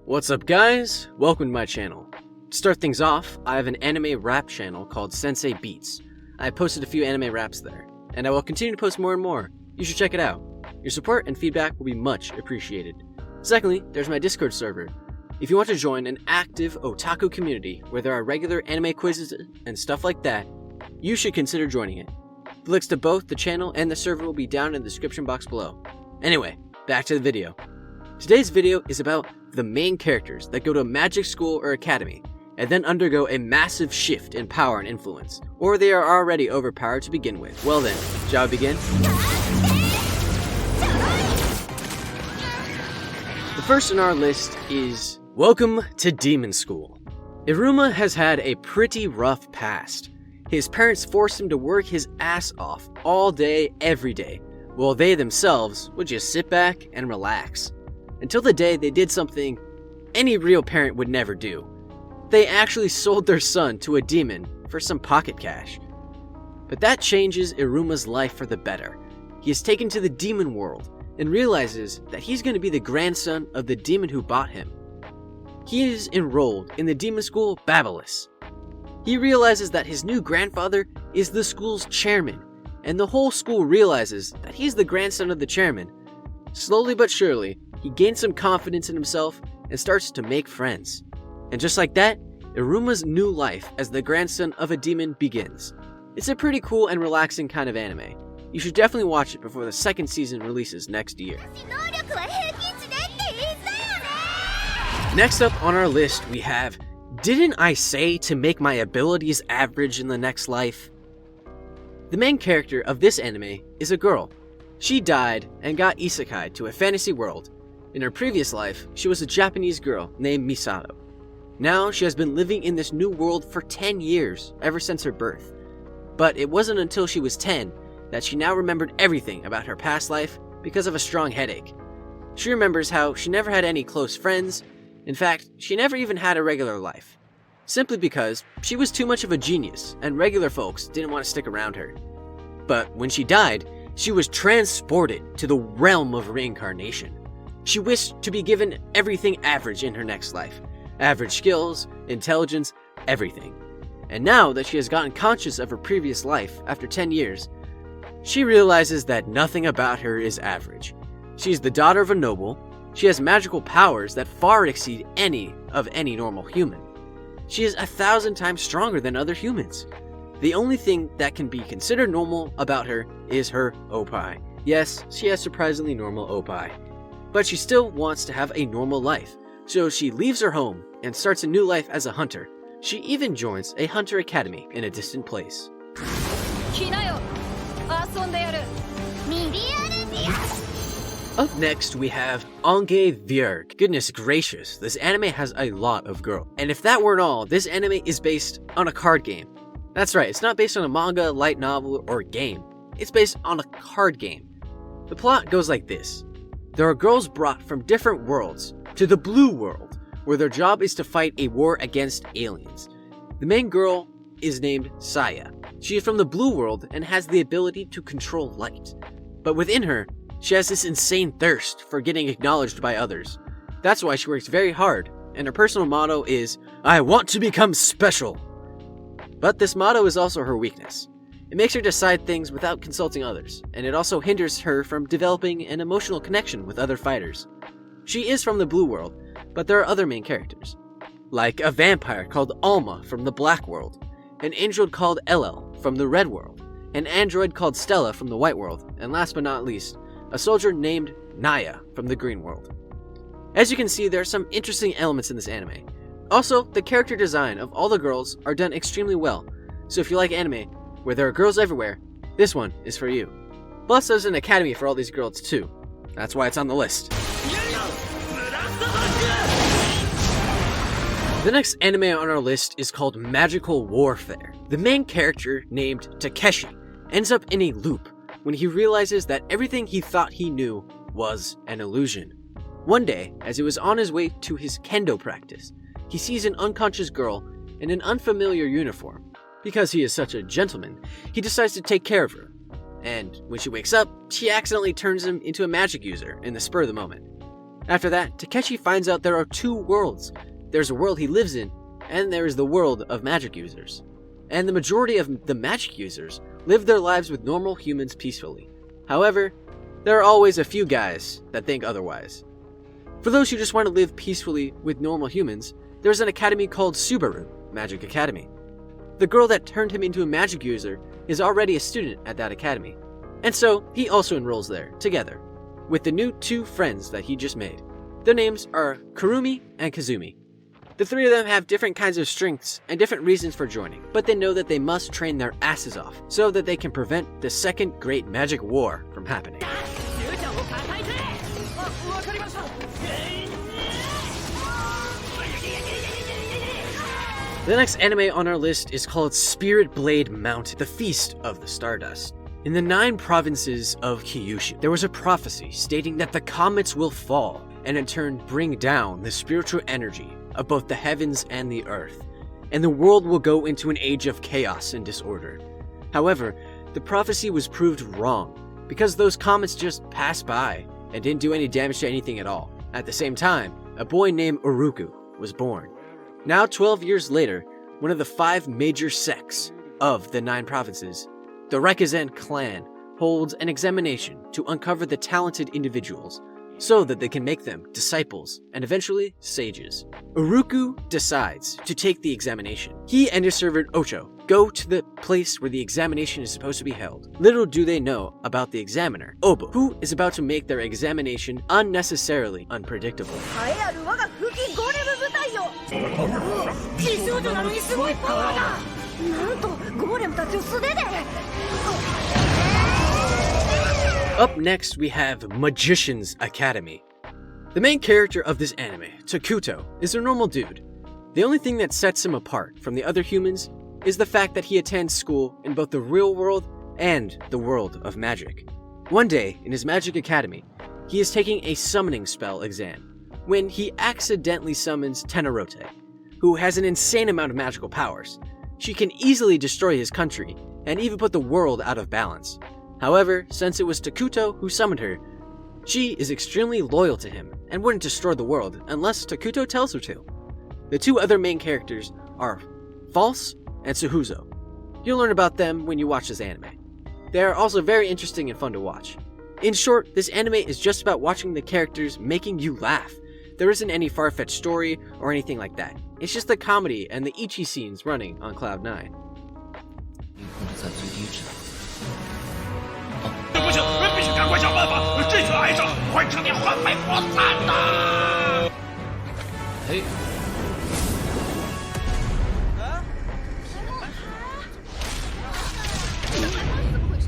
What's up guys? Welcome to my channel. To start things off, I have an anime rap channel called Sensei Beats. I have posted a few anime raps there, and I will continue to post more and more. You should check it out. Your support and feedback will be much appreciated. Secondly, there's my Discord server. If you want to join an active otaku community where there are regular anime quizzes and stuff like that, you should consider joining it. The links to both the channel and the server will be down in the description box below. Anyway, back to the video. Today's video is about the main characters that go to a magic school or academy and then undergo a massive shift in power and influence, or they are already overpowered to begin with. Well then, shall we begin? The first on our list is Welcome to Demon School. 𝐼𝐻𝐼ma has had a pretty rough past. His parents forced him to work his ass off all day, every day, while they themselves would just sit back and relax. Until the day they did something any real parent would never do. They actually sold their son to a demon for some pocket cash. But that changes 𝐼𝐻𝐼ma's life for the better. He is taken to the demon world and realizes that he's going to be the grandson of the demon who bought him. He is enrolled in the demon school Babylos. He realizes that his new grandfather is the school's chairman, and the whole school realizes that he's the grandson of the chairman. Slowly but surely, he gains some confidence in himself and starts to make friends. And just like that, 𝐼𝐻𝐼ma's new life as the grandson of a demon begins. It's a pretty cool and relaxing kind of anime. You should definitely watch it before the second season releases next year. Next up on our list we have, Didn't I say to make my abilities average in the next life? The main character of this anime is a girl. She died and got isekai to a fantasy world. In her previous life, she was a Japanese girl named Misato. Now she has been living in this new world for 10 years, ever since her birth. But it wasn't until she was 10 that she now remembered everything about her past life because of a strong headache. She remembers how she never had any close friends. In fact, she never even had a regular life. Simply because she was too much of a genius and regular folks didn't want to stick around her. But when she died, she was transported to the realm of reincarnation. She wished to be given everything average in her next life. Average skills, intelligence, everything. And now that she has gotten conscious of her previous life after 10 years, she realizes that nothing about her is average. She is the daughter of a noble. She has magical powers that far exceed any normal human. She is 1,000 times stronger than other humans. The only thing that can be considered normal about her is her 𝐻𝐽. Yes, she has surprisingly normal 𝐻𝐽. But she still wants to have a normal life, so she leaves her home and starts a new life as a hunter. She even joins a hunter academy in a distant place. Up next we have 𝐒𝐻𝐽𝐲𝐸ℴ𝐻. Goodness gracious, this anime has a lot of girls. And if that weren't all, this anime is based on a card game. That's right, it's not based on a manga, light novel, or game. It's based on a card game. The plot goes like this. There are girls brought from different worlds to the blue world, where their job is to fight a war against aliens. The main girl is named Saya. She is from the blue world and has the ability to control light. But within her, she has this insane thirst for getting acknowledged by others. That's why she works very hard, and her personal motto is, "I want to become special." But this motto is also her weakness. It makes her decide things without consulting others, and it also hinders her from developing an emotional connection with other fighters. She is from the blue world, but there are other main characters, like a vampire called 𝐼𝐻𝐼ma from the black world, an angel called 𝐿𝐿 from the red world, an android called Stella from the white world, and last but not least, a soldier named Naya from the green world. As you can see, there are some interesting elements in this anime. Also, the character design of all the girls are done extremely well, so if you like anime where there are girls everywhere, this one is for you. Plus, there's an academy for all these girls too. That's why it's on the list. The next anime on our list is called Magical Warfare. The main character, named Takeshi, ends up in a loop when he realizes that everything he thought he knew was an illusion. One day, as he was on his way to his kendo practice, he sees an unconscious girl in an unfamiliar uniform. Because he is such a gentleman, he decides to take care of her. And when she wakes up, she accidentally turns him into a magic user in the spur of the moment. After that, Takeshi finds out there are two worlds. There's a world he lives in, and there is the world of magic users. And the majority of the magic users live their lives with normal humans peacefully. However, there are always a few guys that think otherwise. For those who just want to live peacefully with normal humans, there's an academy called Subaru Magic Academy. The girl that turned him into a magic user is already a student at that academy, and so he also enrolls there, together, with the new two friends that he just made. Their names are Kurumi and Kazumi. The three of them have different kinds of strengths and different reasons for joining, but they know that they must train their asses off so that they can prevent the second Great Magic War from happening. The next anime on our list is called Spirit Blade Mountain, the Feast of the Stardust. In the 9 provinces of Kyushu, there was a prophecy stating that the comets will fall and in turn bring down the spiritual energy of both the heavens and the earth, and the world will go into an age of chaos and disorder. However, the prophecy was proved wrong because those comets just passed by and didn't do any damage to anything at all. At the same time, a boy named Uruku was born. Now 12 years later, one of the 5 major sects of the 9 provinces, the 𝐒𝐻𝐴 clan, holds an examination to uncover the talented individuals so that they can make them disciples and eventually sages. Uruku decides to take the examination. He and his servant Ocho go to the place where the examination is supposed to be held. Little do they know about the examiner, Obo, who is about to make their examination unnecessarily unpredictable. Up next, we have Magician's Academy. The main character of this anime, Takuto, is a normal dude. The only thing that sets him apart from the other humans is the fact that he attends school in both the real world and the world of magic. One day, in his magic academy, he is taking a summoning spell exam when he accidentally summons Tenarote, who has an insane amount of magical powers. She can easily destroy his country and even put the world out of balance. However, since it was Takuto who summoned her, she is extremely loyal to him and wouldn't destroy the world unless Takuto tells her to. The 2 other main characters are False and Suhuzo. You'll learn about them when you watch this anime. They are also very interesting and fun to watch. In short, this anime is just about watching the characters making you laugh. There isn't any far-fetched story or anything like that. It's just the comedy and the ecchi scenes running on Cloud 9.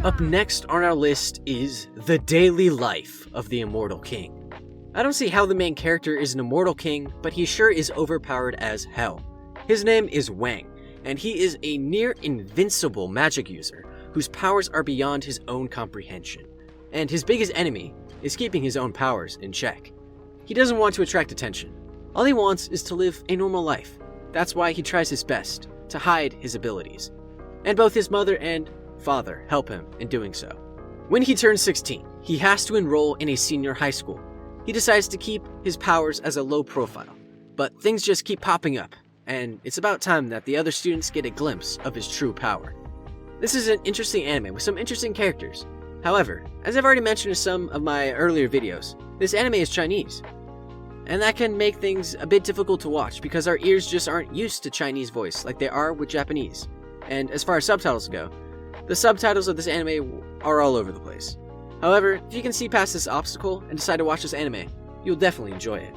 Up next on our list is The Daily Life of the Immortal King. I don't see how the main character is an immortal king, but he sure is overpowered as hell. His name is Wang, and he is a near invincible magic user whose powers are beyond his own comprehension. And his biggest enemy is keeping his own powers in check. He doesn't want to attract attention. All he wants is to live a normal life. That's why he tries his best to hide his abilities. And both his mother and father help him in doing so. When he turns 16, he has to enroll in a senior high school. He decides to keep his powers as a low profile, but things just keep popping up, and it's about time that the other students get a glimpse of his true power. This is an interesting anime with some interesting characters. However, as I've already mentioned in some of my earlier videos, this anime is Chinese, and that can make things a bit difficult to watch because our ears just aren't used to Chinese voice like they are with Japanese. And as far as subtitles go, the subtitles of this anime are all over the place. However, if you can see past this obstacle and decide to watch this anime, you'll definitely enjoy it.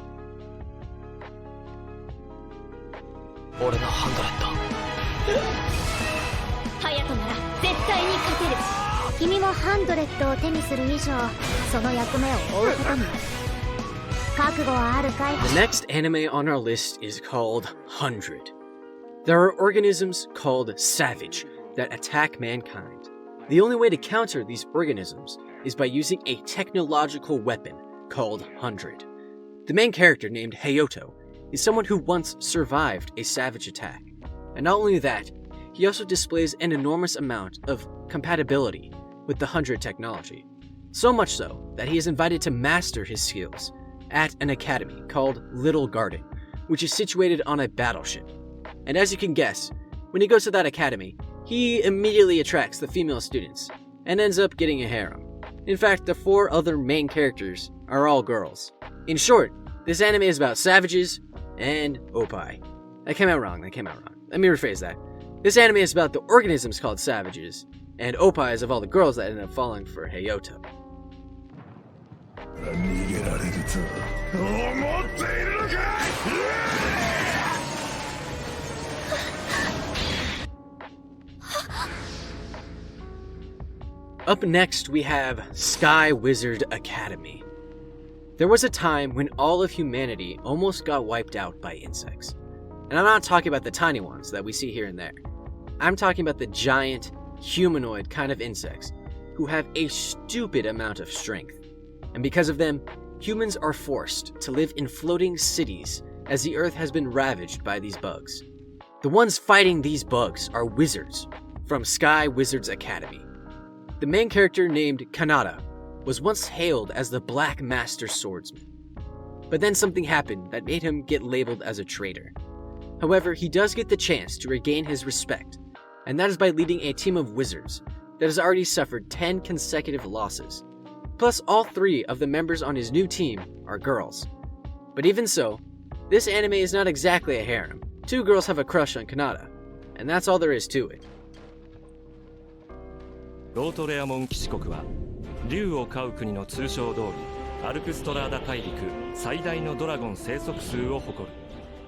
The next anime on our list is called 100. There are organisms called Savage that attack mankind. The only way to counter these organisms is by using a technological weapon called 100. The main character, named Hayato, is someone who once survived a savage attack. And not only that, he also displays an enormous amount of compatibility with the 100 technology. So much so that he is invited to master his skills at an academy called Little Garden, which is situated on a battleship. And as you can guess, when he goes to that academy, he immediately attracts the female students and ends up getting a harem. In fact, the 4 other main characters are all girls. In short, this anime is about savages and oppai. That came out wrong. Let me rephrase that. This anime is about the organisms called savages, and oppais of all the girls that end up falling for 𝐜𝐴. Up next, we have Sky Wizard Academy. There was a time when all of humanity almost got wiped out by insects. And I'm not talking about the tiny ones that we see here and there. I'm talking about the giant, humanoid kind of insects who have a stupid amount of strength. And because of them, humans are forced to live in floating cities as the earth has been ravaged by these bugs. The ones fighting these bugs are wizards from Sky Wizards Academy. The main character, named Kanata, was once hailed as the Black Master Swordsman. But then something happened that made him get labeled as a traitor. However, he does get the chance to regain his respect, and that is by leading a team of wizards that has already suffered 10 consecutive losses. Plus, all 3 of the members on his new team are girls. But even so, this anime is not exactly a harem. 2 girls have a crush on Kanata, and that's all there is to it. ロートレアモン騎士国は竜を飼う国の通称通りアルクストラーダ大陸最大のドラゴン生息数を誇る。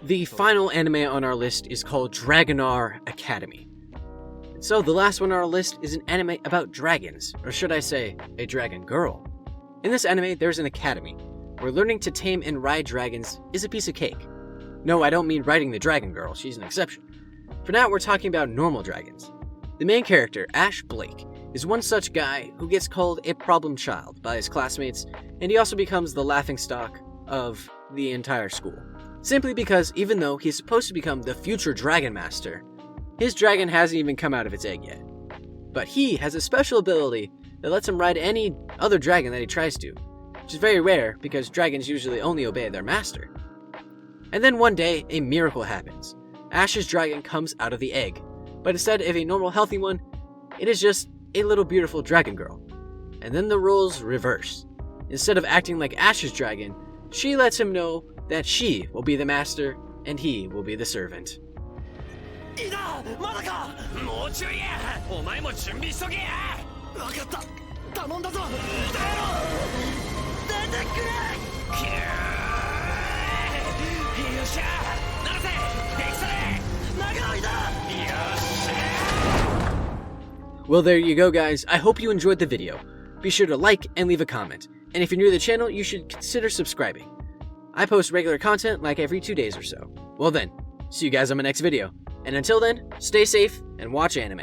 The final anime on our list is called Dragonar Academy. So the last one on our list is an anime about dragons, or should I say, a dragon girl. In this anime, there's an academy where learning to tame and ride dragons is a piece of cake. No, I don't mean riding the dragon girl, she's an exception. For now, we're talking about normal dragons. The main character, Ash Blake, is one such guy who gets called a problem child by his classmates, and he also becomes the laughingstock of the entire school. Simply because even though he's supposed to become the future Dragon Master, his dragon hasn't even come out of its egg yet. But he has a special ability that lets him ride any other dragon that he tries to, which is very rare because dragons usually only obey their master. And then one day, a miracle happens. Ash's dragon comes out of the egg, but instead of a normal healthy one, it is just a little beautiful dragon girl. And then the roles reverse. Instead of acting like Ash's dragon, she lets him know that she will be the master and he will be the servant. Well, there you go, guys. I hope you enjoyed the video. Be sure to like and leave a comment. And if you're new to the channel, you should consider subscribing. I post regular content like every 2 days or so. Well then, see you guys on my next video. And until then, stay safe and watch anime.